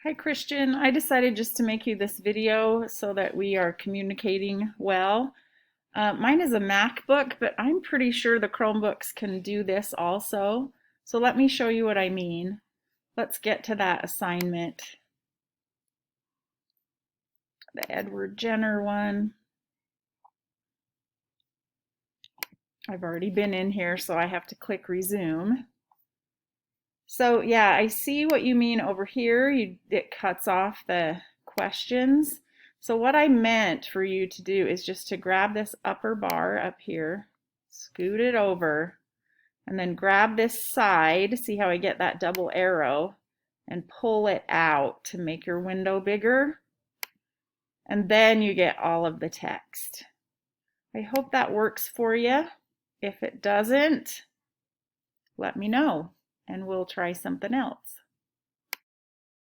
Hi Christian, I decided just to make you this video so that we are communicating well. Mine is a MacBook, but I'm pretty sure the Chromebooks can do this also. So let me show you what I mean. Let's get to that assignment. The Edward Jenner one. I've already been in here, so I have to click resume. So yeah, I see what you mean over here. It cuts off the questions. So what I meant for you to do is just to grab this upper bar up here, scoot it over, and then grab this side. See how I get that double arrow? And pull it out to make your window bigger. And then you get all of the text. I hope that works for you. If it doesn't, let me know and we'll try something else.